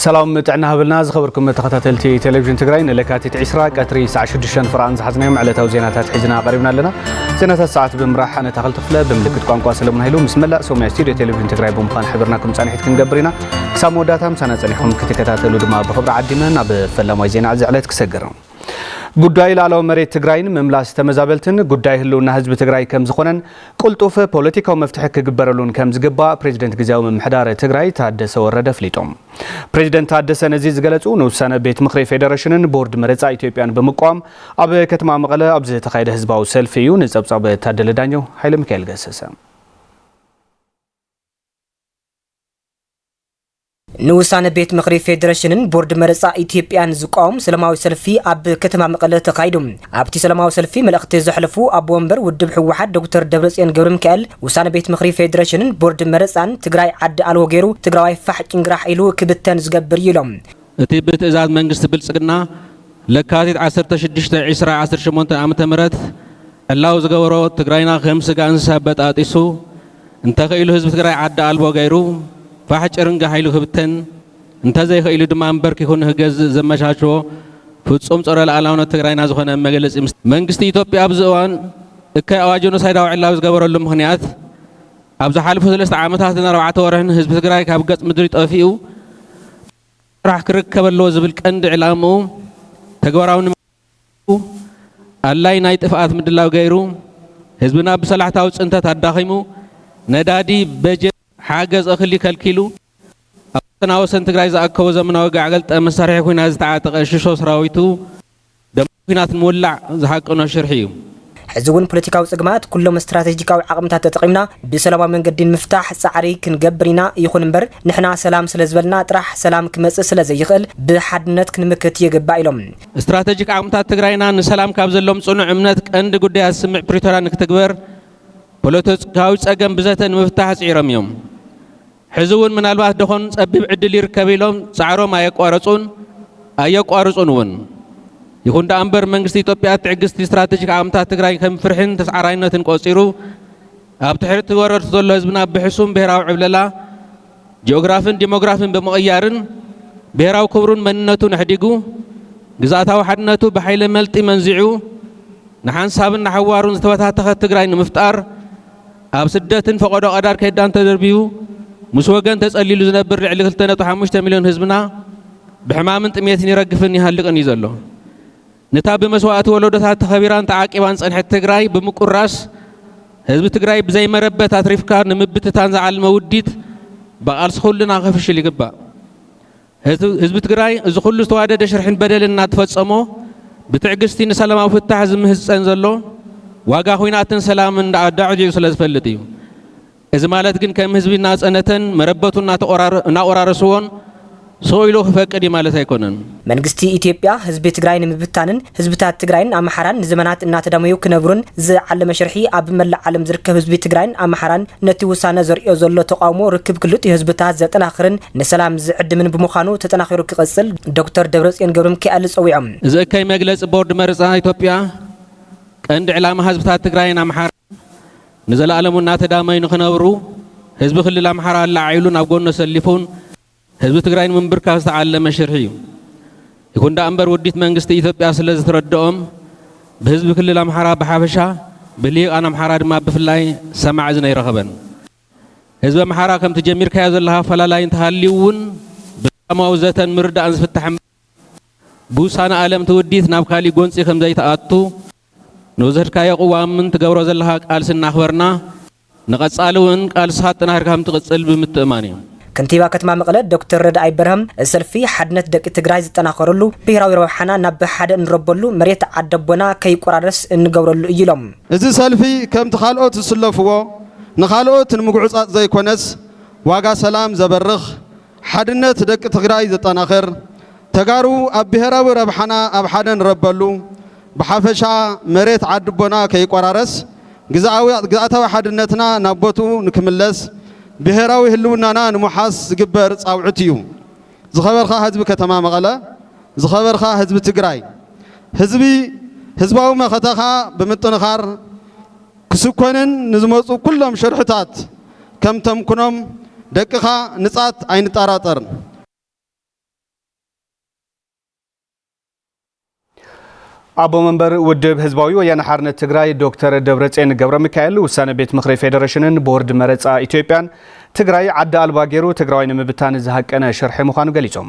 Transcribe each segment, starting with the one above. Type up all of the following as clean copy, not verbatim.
سلام تعنا هبلنا زخبركم تخاتلتي تلفزيون تግራይ ለካቲት 20 ቀትሪ 16 ፍራን ዝሓዝናዮም ዕለታዊ ዜናታት ሒዝና ቀሪብና ኣለና ዜናታት ሰዓት ብምራሕ ኣነ ተኸልት ክፍለ ብምልክት ቋንቋ ሰለሙን ኃይሉ ምስ መላእ ሶማያ ስቱዲዮ ቴሌቪዥን ትግራይ ብምዃን ሕብርናኩም ጻንሒት ክንገብርና ክሳብ መወዳእታ ምሳና ጸኒሕኩም ክትከታተሉ ድማ ብኽብሪ ዓዲመን ኣብ ፈላማይ ዜና ዝዕለት ክሰግር ጉዳይ ላለው መሬት ትግራይን መምላስ ተመዛበልትን ጉዳይ ህልውና ህዝብ ትግራይ ከም ዝኾነን ቁልጡፍ ፖለቲካዊ መፍትሕ ክግበረሉን ከም ዝግባ ፕሬዝደንት ግዚያዊ ምምሕዳር ትግራይ ታደሰ ወረደ ፍሊጦም ፕሬዝደንት ታደሰ ነዚ ዝገለጹ ንውሳነ ቤት ምክሪ ፌደሬሽንን ቦርድ መረፃ ኢትዮጵያን በመቋም ኣብ ከተማ መቐለ ኣብ ዝተኻየደ ህዝባዊ ሰልፊ እዩ ንጸብጻብ ታደለ ዳኘው ኃይለ ሚካኤል ገሰሰ ንውሳነ ቤት ምክሪ ፌደሬሽንን ቦርድ መረፃ ኢትዮጵያን ዝቋም ሰላማዊ ሰልፊ ኣብ ከተማ መቐለ ተካይዱ ኣብቲ ሰላማዊ ሰልፊ መልእኽቲ ዘሕልፉ ኣብ ወንበር ውድብ ሕወሓት ዶክተር ደብረጽዮን ገብረሚካኤል ውሳነ ቤት ምክሪ ፌደሬሽንን ቦርድ መረፃን ትግራይ ዓዲ ኣልዎ ገይሩ ትግራዋይ ፋሕ ጭንግራሕ ኢሉ ክብተን ዝገብር ይሎም እቲ ብትእዛዝ መንግስቲ ብልጽግና ለካቲት 16/2018 ዓመተ ምህረት ዕላው ዝገበሮ ትግራይና ከም ስጋ እንስሳ በጣጢሱ እንተኸኢሉ ህዝቢ ትግራይ ዓዲ ኣልዎ ገይሩ فاحجرنغ هايلو خبتن انت زي خيلو دما امبرك يكون هجز زمشاشو ፍጹም ጾረ ለዓላውነ ትግራይና ዝኾነ መግለጽ መንግስቲ ኢትዮጵያ ኣብዝዋን እከይ አዋጅኑ ሳይዳው ዕላው ዝገበረሉ ምኽንያት ኣብ ዝሓለፉ 3 ዓመታት እና 4 ወርሕን ህዝቢ ትግራይ ካብ ገጽ ምድሪ ጠፊኡ ራህ ክርከበሎ ዝብል ቀንዲ ዕላሙ ተግባራውን አላይ ናይ ጥፋት ምድላው ገይሩ ህዝብና ብሰላሕታው ጽንተት አዳኺሙ ነዳዲ በጀት حاجز أخلي كالكيلو أنا وسنت تجري زاكو زمنا وقعدت مسارح كوينا زتعاتق شو سراويتو دم كوينات مولع زحقنا شرحيو حزون بوليتيكاو صقمات كلهم استراتيجيكاو عقمታት ተጠቂምና بسلام መንገድን مفتاح ጻዕሪ ክንገብርና ይኹን እምበር ንሕና ሰላም ስለዝበልና ጥራሕ ሰላም ክመጽእ ስለዘይኽእል ብሓድነት ክንምክት ይግባእ ኢሎም استراتيجيك عقمታት ትግራይና ንሰላም ካብ ዘሎም ጽኑዕ እምነት ቀንዲ ጉዳያት ስምዕ ፕሪቶሪያ ንክትግበር ፖለቲካዊ ጸገም ብዘተን مفتاح ጽዒሮም እዮም حزون من الواحد دخون سبب عدل يركبيلهم سعرهم أيقارصون ون يكون ده أمبر منجستي توبيات عجستي استراتيجيك عامتها تجري كم فرحين تسعرينه تنقصيرو أبتحرت ورد تطلع زبنا بحسوم بهراو عبللا جغرافين ديموغرافين بمغيارن بهراو كبرون مننتو نحديقو جزاتها وحدنتو بحيل ملتي منزعو نحن سابن نحوارون استواتها تخت تجري مفتار أب سدتن فقدوا قدر كيدان تدربيو مسوغان تسأليلو زنبر لعلي 2.5 مليون حزبنا بحمامن طميتن يرغفن يحلقن يزلو نتاب مسواعت ولودታት خبيران تعاقبان صنحت ትግራይ بمقراس حزب ትግራይ بزي مربت اتريفكار نمبتتان زعل موديت بقالس كلنا خفشل يغبا حزب ትግራይ እዚ ኩሉ ዝተዋደደ شرحን በደልና ተፈጸሞ بتعግስቲ ንሰላማዊ ፍታሕ ዝምህፀን ዘሎ ዋጋ ኹይናትን ሰላምን እንዳዓዳዕዩ ስለዝፈልጥ እዩ إذا مالت جن كم هزبنا سنتين مربطنا ناورارسون سويلو فكر دي مالت هيكونن منجستي إثيوبيا هزب تجرين مبتانن هزبتات تجرين أم حران زمانات النات دميو كنبرون ز علم شرحي أب ملء علم زركب هزب تجرين أم حران نتوسانا زر يزول تقامو ركب كلتي هزبتات زتنا آخرن نسلام زعد من بمخانو تتناخر كقصل دكتور دبرصيون ገብረሚካኤል كألس أويعم إذا كي مجلس بورد مرزا إثيوبيا عند علامة هزبتات تجرين أم حران نزل علمنا تدامين خنورو حزب خلي الأمحرة اللي عيلون أبغون نسلفون حزب تجرين من بركة تعلم شرحي يكون ده أمبر وديت منجست إثيوبيا سلز تردهم بحزب خلي الأمحرة بحبشة بلي أنا أمحرة ما بفلاي سمع زني رغبا حزب أمحرة كم تجمير كياز الله فلا لا ينتهليون بموزة مرد أنز في التحمل بوسانا عالم توديت نابكالي جونسي خم زي تأتو نوزر كايا قوام من تجاور زلها قال سنة خبرنا نقصالون قال ساتنا هركهم تقصل بمتأماني كنتيبا كتما مقلد دكتور رداي برهم السلفي حدنت دك تجراي زتناخرلو بيراوي روحنا نب حد نربلو مريت عدبنا كي قرارس نجورلو يلوم إذا سلفي كم تخالقت السلفوا نخالقت المقعصات زي كونس واقع سلام زبرخ حدنت دك تجراي زتناخر تجارو أبهراوي ربحنا أب حد نربلو بحفشة مريت عدبنا كي قرارس جزاء حدنتنا نبوتو نكملس بهراوي هلوننا نمحاس جبر صاوعتيو زخبر خا حزب كتما مقاله زخبر خا حزب تجراي حزباو ما خطخا بمتنخار كسكونن نزمصو كلهم شرحتات كم تمكنهم دقخا نصات عين طراطر أبو منبر ودب حزباوي ويان حرنة تግራይ دكتور دبرጽዮን ገብረሚካኤል ውሳነ ቤት ምክሪ ፌደሬሽንን ቦርድ መረጻ ኢትዮጵያን ትግራይ ዓዲ አልባ ገይሩ ትግራይ ንምብታን ዝሃቀነ ሸርሒ ምዃኑ ገሊጾም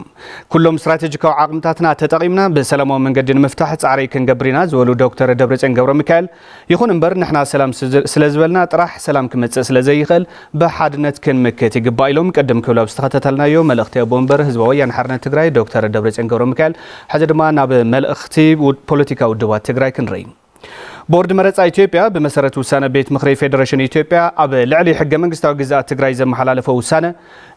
ኩሎም ስትራቴጂካዊ ዓቅምታትና ተጠቂምና በሰላማዊ መንገዲ ንምፍታሕ ጻዕሪ ክንገብሪና ዝበሉ ዶክተር ደብረጽዮን ገብረሚካኤል ይኹን እምበር ንሕና ሰላም ስለዝበልና ጥራሕ ሰላም ክመጽእ ስለዘይኽእል በሓድነት ክንምክት ይግባእ ኢሎም ቀደም ክብላ ዝተኸታተልናዮ መልእኽቲ አቦ መንበር ህዝባዊ ወያነ ሓርነት ትግራይ ዶክተር ደብረጽዮን ገብረሚካኤል ሕዚ ድማ ናብ መልእኽቲ ፖለቲካ ውድባት ትግራይ ክንርኢ ቦርድ መረጻ ኢትዮጵያ በመሰረት ውሳነ ቤት ምክሪ ፌደሬሽን ኢትዮጵያ ኣብ ልዕሊ ሕገ መንግስታዊ ግዛት ትግራይ ዘመሓላለፈ ውሳነ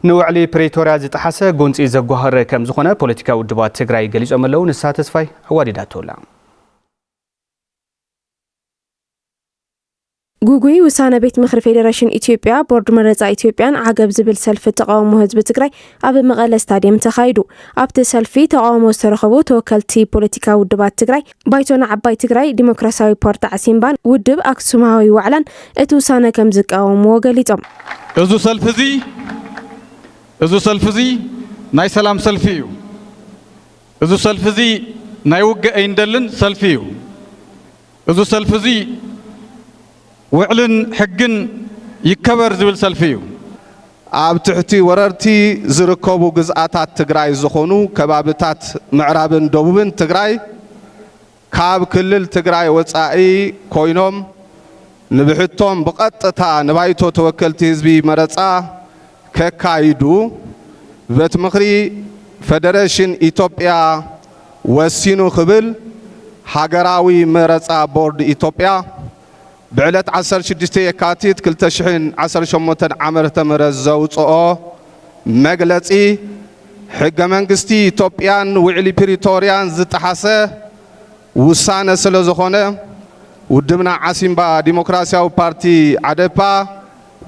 ንውዕሊ ፕሪቶሪያ ዝጠሓሰ ጎንፂ ዘጓህረ ከም ዝኾነ ፖለቲካዊ ውድባት ትግራይ ገሊጾም ኣለዉ ንሳ ተስፋይ ኣዋዲዳቶላ ጉጉይ ውሳነ ቤት ምክሪ ፌደሬሽን ኢትዮጵያ ቦርድ መረጻ ኢትዮጵያን ዓገብ ዝብል ሰልፊ ተቃውሞ ህዝቢ ትግራይ ኣብ መቐለ ስታዲየም ተኻይዱ ኣብቲ ሰልፊ ተቃውሞ ዝተረኸቡ ተወከልቲ ፖለቲካዊ ውድባት ትግራይ ባይቶና ዓባይ ትግራይ ዲሞክራሲያዊ ፓርቲ ዓሲምባን ውድብ ኣክሱማዊ ዋዕላን እቲ ውሳነ ከም ዝቃወምዎ ገሊጾም እዚ ሰልፊ እዚ ናይ ሰላም ሰልፊ እዩ እዚ ሰልፊ እዚ ናይ ውግእ ኣይንደልን ሰልፊ እዩ እዚ ሰልፊ እዚ ውዕልን ሕግን ይከበር ዝብል ሰልፊ እዩ ኣብ ትሕቲ ወረርቲ ዝርከቡ ግዝኣታት ትግራይ ዝኾኑ ከባቢታት ምዕራብን ደቡብን ትግራይ ካብ ክልል ትግራይ ወፃኢ ኮይኖም ንብሕቶም ብቐጥታ ንባይቶ ተወከልቲ ህዝቢ መረጻ ከካይዱ ቤት ምክሪ ፌደሬሽን ኢትዮጵያ ወሲኑ ክብል ሃገራዊ መረጻ ቦርድ ኢትዮጵያ بعلت 16 يكاتيت 2018 عام تمرز زوصኦ መግለጺ ሕገ መንግስቲ ኢትዮጵያን ውዕሊ ፕሪቶሪያን ዝጠሓሰ ውሳነ ስለ ዝኾነ ውድብና ዓሲምባ ዲሞክራሲያዊ ፓርቲ ዓደፓ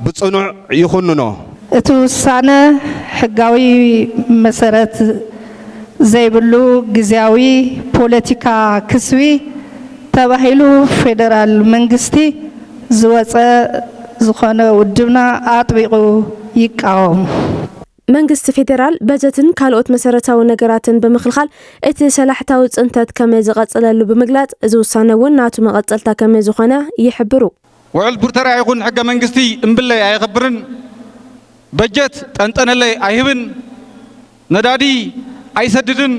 ብጽኑዕ ይኹንኖ እቲ ውሳነ ሕጋዊ መሰረት ዘይብሉ ግዝያዊ ፖለቲካ ክስዊ ተባሂሉ ፌደራል መንግስቲ ዝወፀ ዝኾነ ውድብና አጥቢቁ ይቃወም መንግስት ፌደራል በጀትን ካልኦት መሰረታዊ ነገራትን በመخلخال እቲ ሰላሕታዊ ጽንተት ከመይ ዝቀጽለሉ በመግላጽ እዚ ውሳነ ወናቱ መቀጽልታ ከመይ ዝኾነ ይሕብሩ ውዕል ፕሪቶሪያ ይኹን ሕገ መንግስቲ እምብለይ ኣይኽብርን በጀት ጠንጠነለይ ኣይህብን ነዳዲ ኣይሰድድን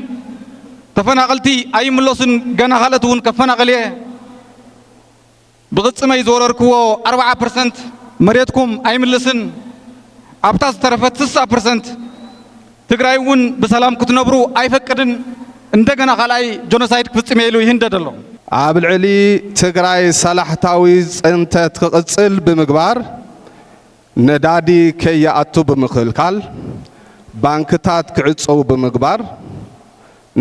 ተፈናቀልቲ ኣይምለሱን ገና ኻለቱን ከፈናቀልየ ብቅጽመይ ዝወረርክዎ 40% መሬትኩም ኣይምልስን ኣብታስ ተረፈት 60% ትግራይውን በሰላም ክትነብሩ ኣይፈቅድን እንደገና ኻላይ ጆኖሳይድ ክፍጽም ኢሉ ይህንደደሎ ኣብ ልዕሊ ትግራይ ሰላሕታዊ ጽንተት ክቅጽል ብምግባር ነዳዲ ከይኣቱ ብምኽልካል ባንክታት ክዕጽው ብምግባር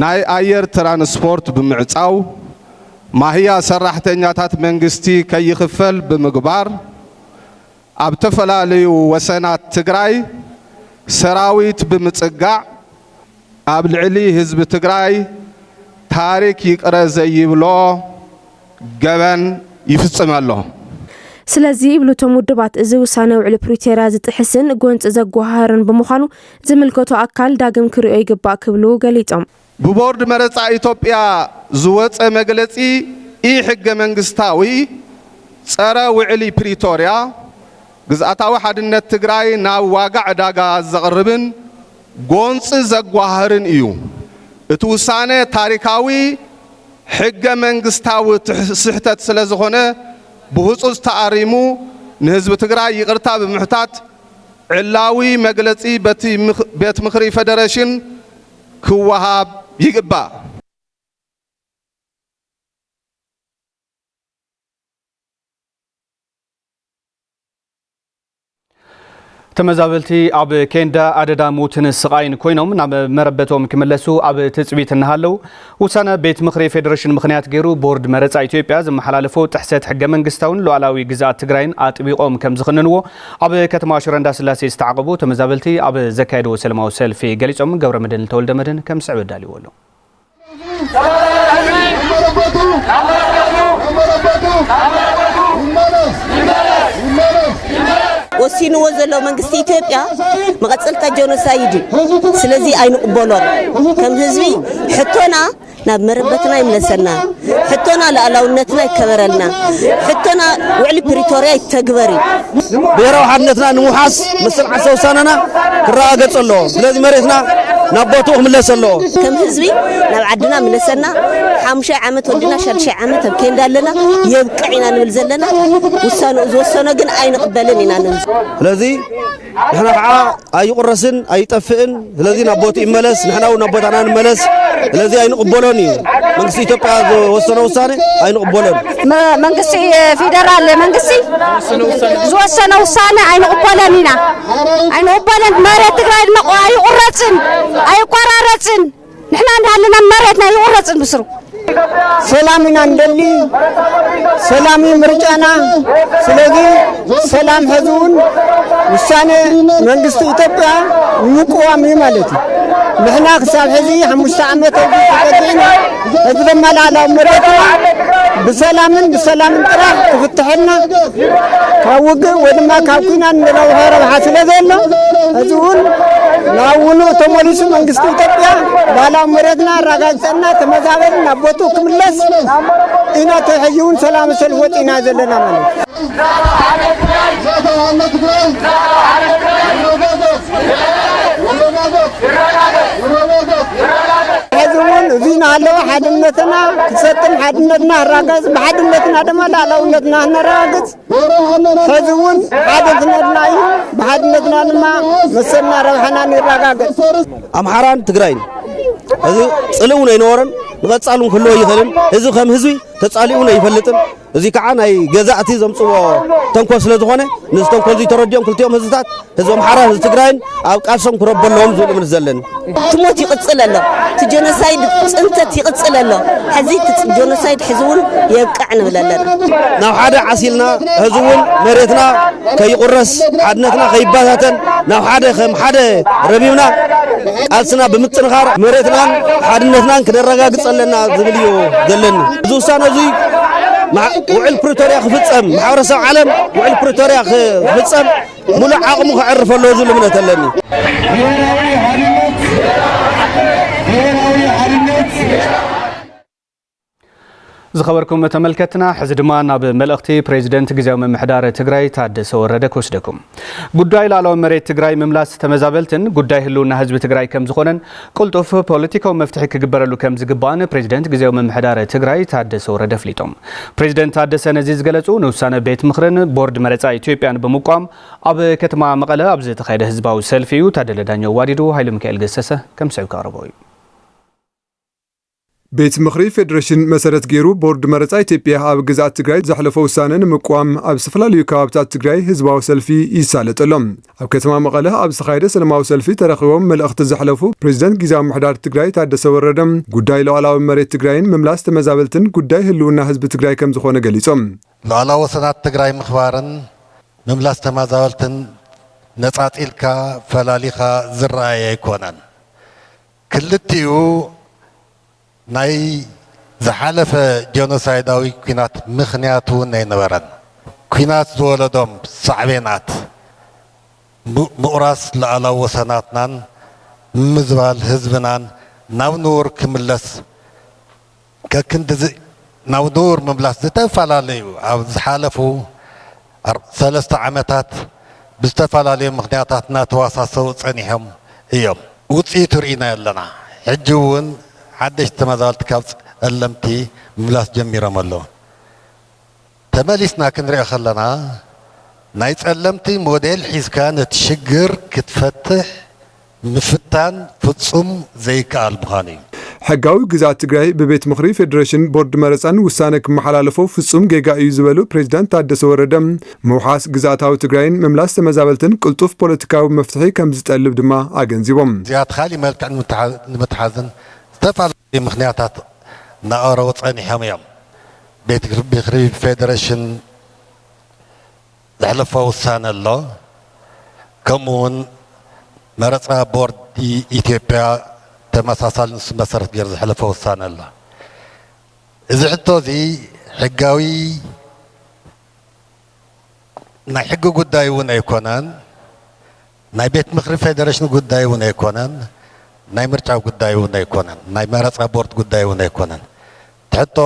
ናይ አየር ትራንስፖርት ብምዕጻው ማህያ ሰራሕተኛታት መንግስቲ ከይኽፈል ብምግባር ኣብ ተፈላለዩ ወሰናት ትግራይ ሰራዊት ብምጽጋዕ ኣብ ልዕሊ ህዝቢ ትግራይ ታሪክ ይቅረ ዘይብሎ ገበን ይፍጽመሎ ስለዚ ይብሉቶም ውድባት እዚ ውሳነ ውዕሊ ፕሪቶሪያ ዝጥሕስን ጎንጽ ዘጓሃርን ብምዃኑ ዝምልከቱ አካል ዳግም ክሪኦ ይግባእ ክብሉ ገሊጾም ببورد مرጻ ኢትዮጵያ ዝወፀ መግለጺ ሕገ መንግስታዊ ጸረ ውዕሊ ፕሪቶሪያ ግዝኣታዊ ሓድነት ትግራይ ናብ ዋጋ ዕዳጋ ዘቕርብን ጎንጽ ዘጓህርን እዩ እቲ ውሳነ ታሪካዊ ሕገ መንግስታዊ ስሕተት ስለ ዝኾነ ብህጹጽ ተኣሪሙ ንህዝቢ ትግራይ ይቅርታ ብምሕታት ዕላዊ መግለጺ ቤት ምክሪ ፌደሬሽን ክወሃብ ይግባእ ተመዛበልቲ ኣብ ኬንዳ ኣደዳ ሞትን ስቃይን ኮይኖም ናብ መረበቶም ክመለሱ ኣብ ትጽቢት እናሃለው ውሳነ ቤት ምክሪ ፌደሬሽን ምኽንያት ገይሩ ቦርድ መረጻ ኢትዮጵያ ዝመሓላለፎ ጥሕሰት ሕገ መንግስታውን ሉዓላዊ ግዛት ትግራይን ኣጥቢቆም ከም ዝኽንንዎ ኣብ ከተማ ሽረ እንዳስላሴ ዝተዓቀቡ ተመዛበልቲ ኣብ ዘካየድዎ ሰላማዊ ሰልፊ ገሊጾም ገብረመድህን ተወልደ መድህን ከም ስዕብ ዳልይዎሎ ወሲኑ ወዘሎ መንግስቲ ኢትዮጵያ መቀጽልታ ጆኖሳይድ ስለዚህ አይንቅበሎን ከም ህዝቢ ሕቶና ናብ መረበትና ይምለሰና ሕቶና ለአላውነትና ይከበረልና ሕቶና ውዕሊ ፕሪቶሪያ ይተግበሪ ብሔራዊ ሓድነትና ንምውሓስ ምስል ዓሰ ውሳነና ክረጋገጽ ኣሎ ስለዚ መሬትና ናብ ቦታኡ ክምለስ ኣሎ ከም ህዝቢ ናብ ዓድና ምለሰና 5 ዓመት ወዲና 6 ዓመት ኣብ ከንዳ ኣለና የብቅዕና ንብል ዘለና ውሳኑ ዝወሰነ ግን ኣይንቅበልን ኢና ንብል ስለዚ ንሕና ከዓ ኣይቁረስን ኣይጠፍእን ስለዚ ናብ ቦታኡ ይመለስ ንሕና ናብ ቦታና ንመለስ ስለዚ ኣይንቅበሎን እዩ መንግስቲ ኢትዮጵያ ዝወሰነ ውሳነ ኣይንቅበሎን መንግስቲ ፌደራል መንግስቲ ዝወሰነ ውሳነ ኣይንቅበሎን ኢና ኣይንቅበሎን መሬት ትግራይ ኣይቁረጽን ኣይቆራረጽን ንሕና እንዳለና መሬትና ይቁረጽን ብስሩ ሰላምና እንደሊ ሰላም ምርጫና ስለዚ ሰላም ህዝቡን ውሳኔ መንግስቲ ኢትዮጵያ ምቁዋም ማለት ንሕና ክሳብ ሕዚ 5 ዓመት ተቀጥልና እዚ ደማላላው መሬትና بسلامن ترى تفتحنا كوجه ودما كابكنا نروح ربح سلذنا أزول ناونو تموليس منجستو تبيا بالا مرتنا رجعنا تمزاول نبوتو كملس إنا تحيون سلام سلوت إنا زلنا ملك هذون زين على حدنتنا كسرتم حدنتنا راجز بحدنتنا دملا لونتنا نراجز هذون حدنتنا بحدنتنا لما مسنا روحنا نراجز أمحران تجرين هذا صلونا ينورن نقصالون كله يخلن هذا خم هزوي تصاليونا يفلتن زي كعان أي جزاتي زمسوا تنقص لزخانة نستنقص زي ترديهم كل يوم هزات هذا أمحران تجرين أو كاسم كرب اللهم زول من الزلن تموت يقتل الله تجنسايد أنت تقتل الله حزيت جنسايد حزون يبقعنا ولا لا ناو حدا عسيلنا هزون مريتنا كي يقرس حدنتنا خيباتنا ناو حدا خم حدا ربيبنا قالسنا بمتنخار مريتنا حدنتنا كنرغاغ صلنا زبليو دلن زوسانا زي مع وعل بريتوريا خفصم محورسب عالم وعل بريتوريا خفصم مولى عقمو كعرف الله زول من تلني زخبركم تملكتنا حزدما ناب ملأختي بريزيدنت جزاو ممحدار تجراي تعدس ورده كوسدكم ጉዳይ ላለው መሬት ትግራይ መምላስ ተመዛበልትን ጉዳይ ህልውና ህዝብ ትግራይ ከም ዝኾነን ቁልጡፍ ፖለቲካው መፍትሒ ክግበረሉ ከም ዝግባን ፕሬዝደንት ጊዜያዊ መምሕዳር ትግራይ ታደሰ ወረደ ፍሊጦም ፕሬዝደንት ታደሰ ነዚ ዝገለጹ ንውሳነ ቤት ምኽርን ቦርድ መረፃ ኢትዮጵያን በመቋም ኣብ ከተማ መቐለ ኣብ ዝተኻየደ ህዝባዊ ሰልፊ እዩ ታደለ ዳኘው ዋዲዱ ኃይለ ሚካኤል ገሰሰ ከም ሰው ቀርበው ቤት ምኽሪ ፌደሬሽን መሰረት ገይሩ ቦርድ መረፃ ኢትዮጵያ ኣብ ግዛት ትግራይ ዘሕለፈ ውሳነን ምቋም ኣብ ዝተፈላለዩ ከባቢታት ትግራይ ህዝባዊ ሰልፊ ይሳለጠሎም ኣብ ከተማ መቐለ ኣብ ዝተኻየደ ሰላማዊ ሰልፊ ተረኺቦም መልእኽቲ ዘሕለፉ ፕሬዝደንት ጊዜያዊ ምምሕዳር ትግራይ ታደሰ ወረደ ጉዳይ ሉዓላዊ መሬት ትግራይን ምምላስ ተመዛበልትን ጉዳይ ህልውና ህዝቢ ትግራይ ከም ዝኾነ ገሊጾም ሉዓላዊ ወሰናት ትግራይ ምኽባርን ምምላስ ተመዛበልትን ነፃጢልካ ፈላሊኻ ዝረኣየ ኣይኮነን ክልቲኡ ናይ ዝሓለፈ ጄኖሳይዳዊ ኩናት ምኽንያቱ ነይነበረን ኩናት ዝወለዶም ሳዕቤናት ምቑራስ ሉዓላዊ ወሰናትናን ምዝባል ህዝብናን ናብ ኑር ክምለስ ከክንዲ ናብ ኑር ምምላስ ዝተፈላለዩ ኣብ ዝሓለፉ 3 ዓመታት ብዝተፈላለዩ ምኽንያታት እናተዋሳሰቡ ፀኒሖም እዮም ውፅኢቱ ርኢና ኣለና ሕጂ እውን حدش تمازالت كابس اللمتي ملاس جميرة ملو تماليسنا كنري خلنا نايت اللمتي موديل حيز كانت شجر كتفتح مفتان فتصم زي كالبخاني حقاوي ግዛት ትግራይ በቤት ምኽሪ ፌደሬሽን ቦርድ መረፃን ውሳነ ክመሓላለፎ ፍጹም ጌጋ እዩ ዝበሉ ፕሬዝዳንት ታደሰ ወረደ መውሓስ ግዛታዊ ትግራይን መምላስ ተመዛበልትን ቁልጡፍ ፖለቲካዊ መፍትሒ ከም ዝጠልብ ድማ አገንዚቦም ዚያት ኻሊ መልክዕ ንምትሓዝን ዝተፈላለዩ ምኽንያታት ናቀረቡ ፀኒሖም እዮም ቤት ምኽሪ ፌደሬሽን ዘሕለፈ ውሳነ ኣሎ ከምኡውን መረፃ ቦርድ ኢትዮጵያ ተመሳሳሊ ንሱ መሰረት ገይሩ ዘሕለፈ ውሳነ ኣሎ እዚ ሕቶ እዚ ሕጋዊ ናይ ሕጊ ጉዳይ እውን ኣይኮነን ናይ ቤት ምኽሪ ፌደሬሽን ጉዳይ እውን ኣይኮነን ናይ ምርጫ ጉዳይ እውን ኣይኮነን ናይ መረፃ ቦርድ ጉዳይ እውን ኣይኮነን ትሕቶ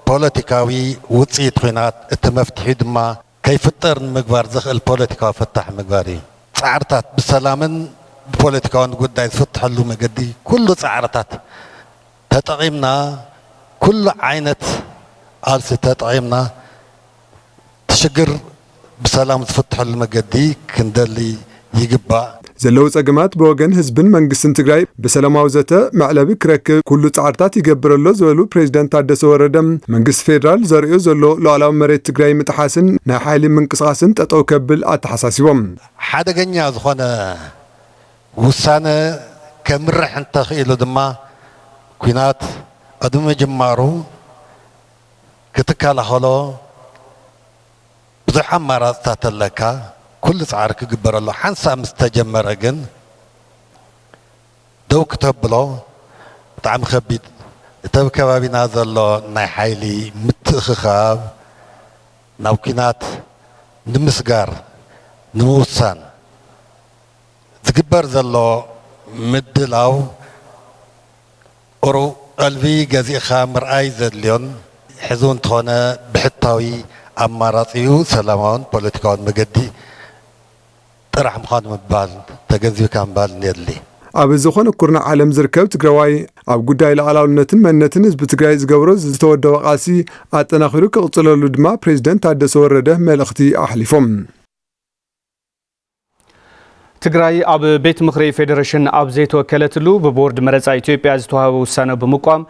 ፖለቲካዊ ውፅኢት ኩናት እቲ መፍትሒ ድማ ከይፍጠር ንምግባር ዝኽእል ፖለቲካዊ ፍታሕ ምግባር እዩ ፃዕርታት ብሰላምን ብፖለቲካውን ጉዳይ ዝፍትሐሉ መገዲ ኩሉ ፃዕርታት ተጠቒምና ኩሉ ዓይነት ቃልሲ ተጠቒምና ትሽግር ብሰላም ዝፍትሐሉ መገዲ ክንደሊ ይግባእ ዘለው ጸገማት በወገን ህዝብን መንግስትን ትግራይ በሰላማዊ ዘተ ማዕለቢ ክረክብ ኩሉ ጻዕርታት ይገብረሎ ዝበሉ ፕሬዝዳንት ታደሰ ወረደ መንግስት ፌደራል ዘርእዮ ዘሎ ሉዓላዊ መሬት ትግራይ ምጥሓስን ናይ ሓይሊ ምንቅስቃስን ጠጠው ከብል ኣተሓሳሲቦም ሓደገኛ ዝኾነ ውሳነ ከምርሕ እንተኽኢሉ ድማ ኩናት ቅድሚ ጅማሩ ክትከላኸሎ ብዙሕ ኣማራፅታት ኣለካ ኩሉ ጻዕሪ ክግበረሎ ሓንሳብ ምስ ተጀመረ ግን ደው ክተብሎ ብጣዕሚ ከቢድ እቲ ኣብ ከባቢና ዘሎ ናይ ሓይሊ ምትእኽኻብ ናብ ኩናት ንምስጋር ንምውሳን ዝግበር ዘሎ ምድላው ቁሩብ ቀልቢ ገዚእኻ ምርኣይ ዘድልዮን ሕዚ እንተኾነ ብሕታዊ ኣማራፂኡ ሰላማውን ፖለቲካውን መገዲ ጥራሕ ምዃኑ ምባል ተገንዚብካ ምባል የድሊ ኣብ ዝኾነ ኩርና ዓለም ዝርከብ ትግራዋይ ኣብ ጉዳይ ሉዓላውነትን መንነትን ህዝቢ ትግራይ ዝገብሮ ዝተወደበ ቃልሲ ኣጠናኺሩ ክቕፅለሉ ድማ ፕሬዝዳንት ታደሰ ወረደ መልእኽቲ ኣሕሊፎም ትግራይ ኣብ ቤት ምክሪ ፌደሬሽን ኣብ ዘይተወከለትሉ ብቦርድ መረፃ ኢትዮጵያ ዝተዋሃበ ውሳነ ብምቋም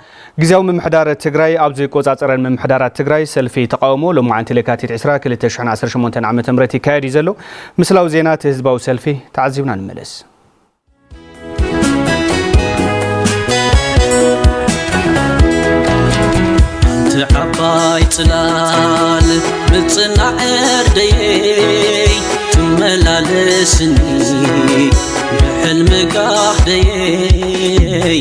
ጊዜያዊ ምምሕዳር ትግራይ ኣብ ዘይቆፃፀረን ምምሕዳራት ትግራይ ሰልፊ ተቃውሞ ሎሙዓንቲ ለካቲት 20 2018 ዓ.ም ይካየድ እዩ ዘሎ ምስላዊ ዜና እቲ ህዝባዊ ሰልፊ ተዓዚብና ንመለስ ዓባይ ጽላል ብጽናዕ እርደየይ ትመላለስኒ ብሕልሚ ጋህደየይ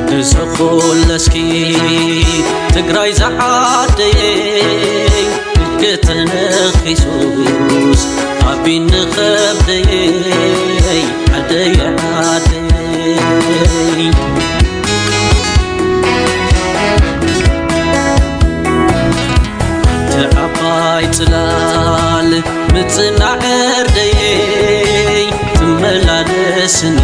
ንዝኹለስኪ ትግራይ ዝዓደየይ ከተነኺሱስ ኣቢን ንኸብደየይ ዓደይ ዓደየይ ዓባይ ጽላል ብጽናዕ እርደየይ ትመላለስኒ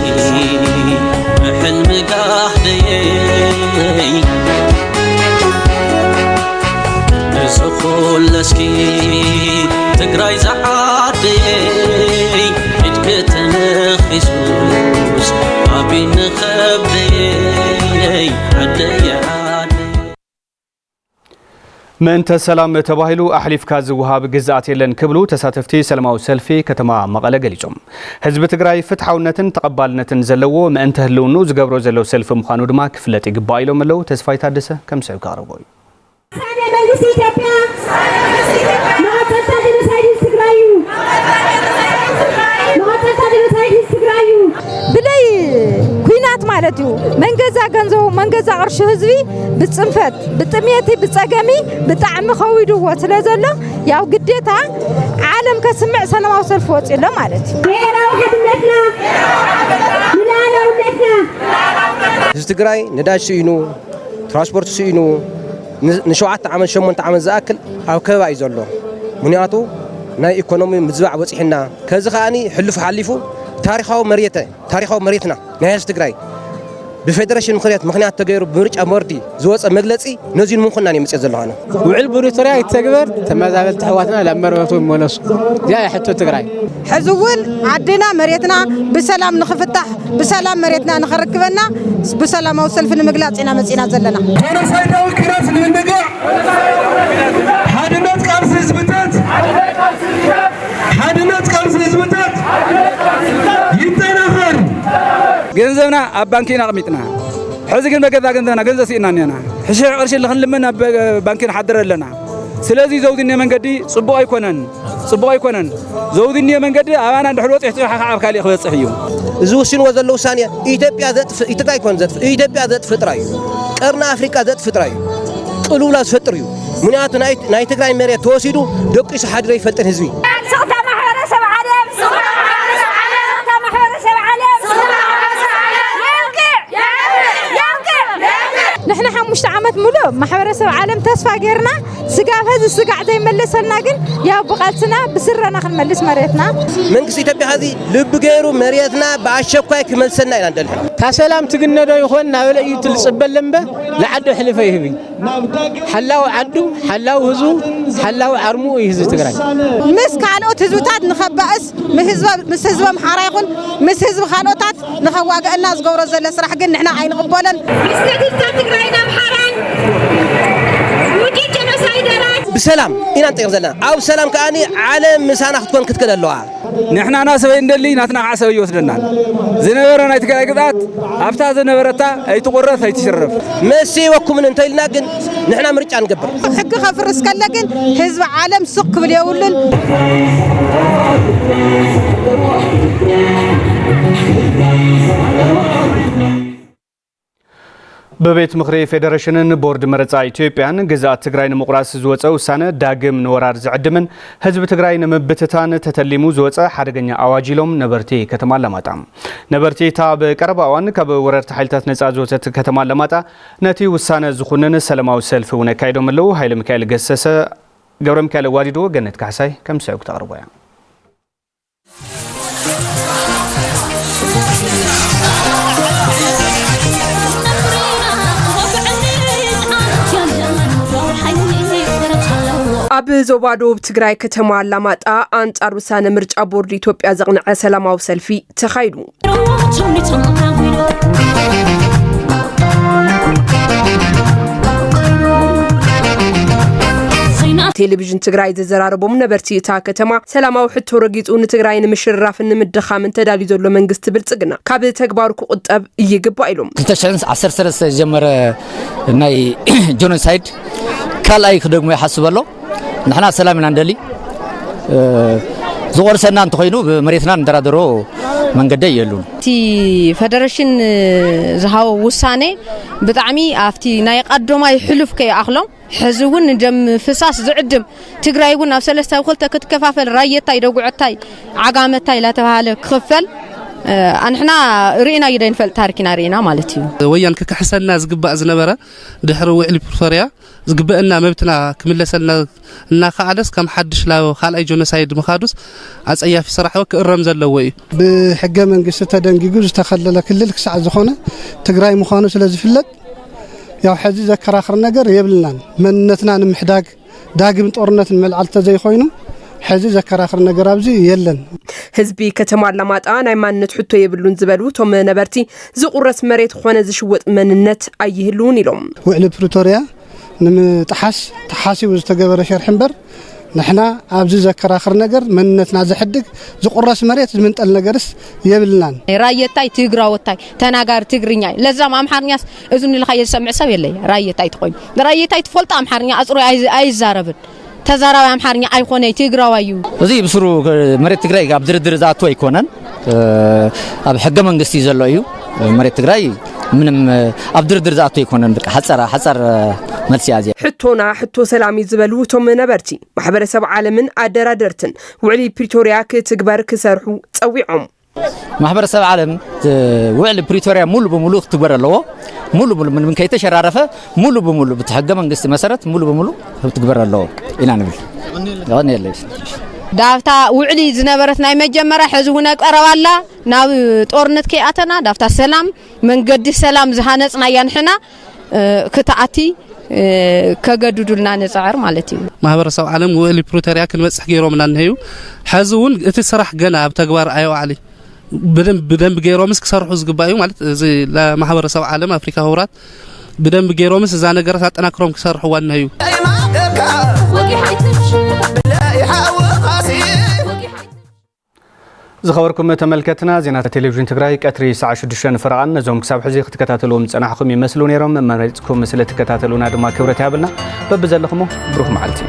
ብሕልሚ ጋህደየይ ንዝኹለስኪ ትግራይ ዝዓደየይ ኢድክተነኺሱስ ኣቢን ንኸብደየይ ዓደይ ምእንተ ሰላም ተባሂሉ ኣሕሊፍካ ዝውሃብ ግዝኣት የለን ክብሉ ተሳተፍቲ ሰላማዊ ሰልፊ ከተማ መቐለ ገሊጾም ህዝቢ ትግራይ ፍትሓውነትን ተቐባልነትን ዘለዎ ምእንተ ህልውኑ ዝገብሮ ዘሎ ሰልፊ ምዃኑ ድማ ክፍለጥ ይግባእ ኢሎም ኣለው ተስፋይ ታደሰ ከም ሰው ካረቦ እዩ መንግስቲ ኢትዮጵያ ብለይ ኩናት ማለት እዩ መንገዛ ገንዘቡ መንገዛ ቅርሺ ህዝቢ ብጽንፈት ብጥሜቲ ብጸገሚ ብጣዕሚ ኸዊድዎ ስለ ዘሎ ያው ግዴታ ዓለም ከስምዕ ሰላማዊ ሰልፊ ወፂሎ ማለት እዩ ብሔራዊ ሓድነትና ንላዕላውነትና ህዝቢ ትግራይ ነዳጅ ስኢኑ ትራንስፖርት ስኢኑ ን7 ዓመት 8 ዓመት ዝኣክል ኣብ ከበባ እዩ ዘሎ ምክንያቱ ናይ ኢኮኖሚ ምዝባዕ በፂሕና ከዚ ኸኣኒ ሕልፉ ሓሊፉ ታሪኻዊ መሬትና ናይ ህዝቢ ትግራይ ብፌደሬሽን ምክንያት ተገይሩ ብምርጫ ቦርዲ ዝወፀ መግለፂ ነዚን ምንኩናን የምፅእ ዘለኻነ ውዕል ፕሪቶሪያ ይተግበር ተመዛበልቲ ኣሕዋትና ናብ መርበቶም ይመለሱ እዚኣ ሕቶ ትግራይ ሕዚ እውን ዓድና መሬትና ብሰላም ንኽፍታሕ ብሰላም መሬትና ንኽርክበና ብሰላማዊ ሰልፊ ንምግላፅ ኢና መፂና ዘለና ጀኖሳይዳዊ ክራት ንምንግዕ ሓድነት ቃልሲ ህዝብታት ይጠናኸር ገንዘብና ኣብ ባንኪና ኣቕሚጥና ሕዚ ግን በገዛ ገንዘብና ገንዘብ ሲእና እኒአና ሕሽሕ ቅርሺ ንኽንልመን ኣብ ባንኪና ሓድር ኣለና ስለዚ ዘውድንየ መንገዲ ጽቡቕ ኣይኮነን ዘውድንየ መንገዲ ኣባና እንድሕር ወፂሕ ፅሕ ከዓ ኣብ ካሊእ ክበፅሕ እዩ እዚ ውስንዎ ዘሎ ውሳኔ ኢትዮጵያ ዘጥፍእ ትግራይ ኮን ዘጥፍእ ኢትዮጵያ ዘጥፍእ ጥራይ እዩ ቀርና ኣፍሪካ ዘጥፍእ ጥራይ እዩ ቅልውላ ዝፈጥር እዩ ምክንያቱ ናይ ትግራይ መሬት ተወሲዱ ደቂሱ ሓድረ ይፈልጥን ህዝቢ نحن 5 عامات ملو محبرسب عالم تسفى غيرنا سقاف هذا السقع زي ملسنا كن يا بقالتنا بسرنا خنملس مريتنا منكس إثيوبيا هذه لب غيرو مريتنا بعشقة كملسنا إلى عندنا تسلام تجنّا يخون نقول يتلصبل لمبه لعدو حلفه يهبي حلاو عدو حلاو هزو حلاو عرمو يهزو تقرأ مسك على تزوتات نخبأس مس حزب محارة يقول مس حزب خالوتات نخواج الناس جورز اللي سرح قلنا إحنا عين قبلا بسلام إن أنت يغزلنا أو سلام كأني عالم مسانا تكون كتكد اللواء نحن ناس بيندلي ناتنا عسى يوصلنا زنبرنا يتكلمات أفتح زنبرتا أي تقرر أي تشرف مسي وكم من أنتي لكن نحن مرجع نقبر حق خفرس لكن حزب عالم سق باليولن ببيت مخري فيدريشن بورد مرصا ኢትዮጵያን ግዛት ትግራይ ንመቁራስ ዝወፀ ውሳነ ዳግም ንወራር ዝዕድምን ህዝብ ትግራይ ንመብተታን ተተሊሙ ዝወፀ ሓደገኛ አዋጅ ኢሎም ነበርቲ ከተማ ለማጣ ነበርቲ ታ በቀረባዋን ካብ ወረርቲ ሓይልታት ነፃ ዝወፀት ከተማ ለማጣ ነቲ ውሳነ ዝኹንን ሰላማዊ ሰልፍ እውን ካይዶም ኣለው ሃይለ ሚካኤል ገሰሰ ገብረ ሚካኤል ዋዲዶ ገነት ካሳይ ከም ሰው ተቀርበያ ኣብ ዞባ ደቡብ ትግራይ ከተማ አላማጣ አንጻር ውሳነ ምርጫ ቦርድ ኢትዮጵያ ዘቕንዐ ሰላማዊ ሰልፊ ተኻይዱ ቴሌቪዥን ትግራይ ዘዘራረቦም ነበርቲ እታ ከተማ ሰላማዊ ሕቶ ረጊጹ ንትግራይ ንምሽራፍ ንምድኻም ተዳልዩ ዘሎ መንግስቲ ብልጽግና ካብ ተግባሩ ክቁጠብ ይግባእ ኢሎም 2013 ጀመረ ናይ ጆኖሳይድ ካልኣይ ክደግሞ ይሓስበሎ نحن سلامنا ندلي زور سنة أنت خينو بمريتنا ندرادرو من قد يلون. تي فدرشن زهاو وسانة بتعمي أفتي نايق أدوما يحلف كي أخلهم حزون جم فساس زعدم تقرأيون نفس الستة وقلت كتكفافل رايتاي رجعتاي عقامتاي لا تهال خفل أنحنا رينا يدين فل تاركنا رينا مالتي. ويان كحسن الناس قبّا زنبرة دحروا إلي برفريا زقبّا إننا مبتنا كملسنا إننا خالص كم حدش لا خال أي جونسايد مخادس عز أيها في صراحة وك الرمز اللوي. بحجة من قصة دنجيجوز تخلل كل ساعة زخونة تقرأي مخانوس لازم فلت يا حد ذكر آخر نجار يبلنا من نتنا محتاج داقم تورنة الملعلة زي خوينو. حزي ذكر آخر نجاربزي يلن. حزبي كتمار لمات أنا ما نتحطه يبلون زبالو توم نبرتي زقرة مريت خوانة زشوت من النت أيهلون لهم. وعلى بريتوريا نم تحاسي وزتجبر شرح حنبر نحنا أبزي ذكر آخر نجار من نتنا زحدك زقرة مريت من النجارس يبلنان. راية تاي تجرا وتاي تناجر تجريني لازم أم حرنياس إذن اللي خير سمع سوي لي راية تاي تقول راية تاي تفلت أم حرنيا أزرو أي زاربن. تزاروا أم حرنيا أي خونة تجرا ويو. وزي بسرو مريت تجري قاب در زاتو يكونن. أب حاجة من قصتي زلوا مريت تجري من أبدر درزاتو يكونن بك حصر مرسيازي حتو سلامي زبلو توم نبرتي محبرسب عالمن أدرادرتن وعلي بريتوريا كتكبر كسرحو تصويعهم محبرسب عالم وعلي بريتوريا مولو بمولو اختبار اللو مولو من كي تشرارفه مولو بمولو بتحقق من قصتي مسارات مولو بمولو بتكبر اللو إلى نبل غني ليش دافتا وعلي زنبرتنا مجمرة حزونا قروالا ناو طورنت كي اتنا دافتا سلام من قد السلام زهانصنا ينحنا كتعتي كغدودلنا نصعر مالتي ማህበረሰብ ዓለም ወሊ ፕሮተሪያ ክንበጽሕ ገይሮምና እንሄዩ ሓዝውን እቲ ስራሕ ገና ኣብ ተግባር ኣዩ ዓሊ በደንብ ገይሮምስ ክሰርሑ ዝግባዩ ማለት እዚ ለማህበረሰብ ዓለም አፍሪካ ህብራት በደንብ ገይሮምስ እዛ ነገራት አጠናክሮም ክሰርሑ ዋንሄዩ زخبركم تملكتنا زينات تلفزيون تግራይ ቀትሪ ሰዓት 6 ፍራን ነዞም ክሳብ ሕዚ ክትከታተሉም ጽናሕኩም ይመስሉ ነይሮም መምራጽኩም ስለ ተከታተሉና ድማ ክብረት ያብልና በብዘለኹም ብሩህ መዓልቲ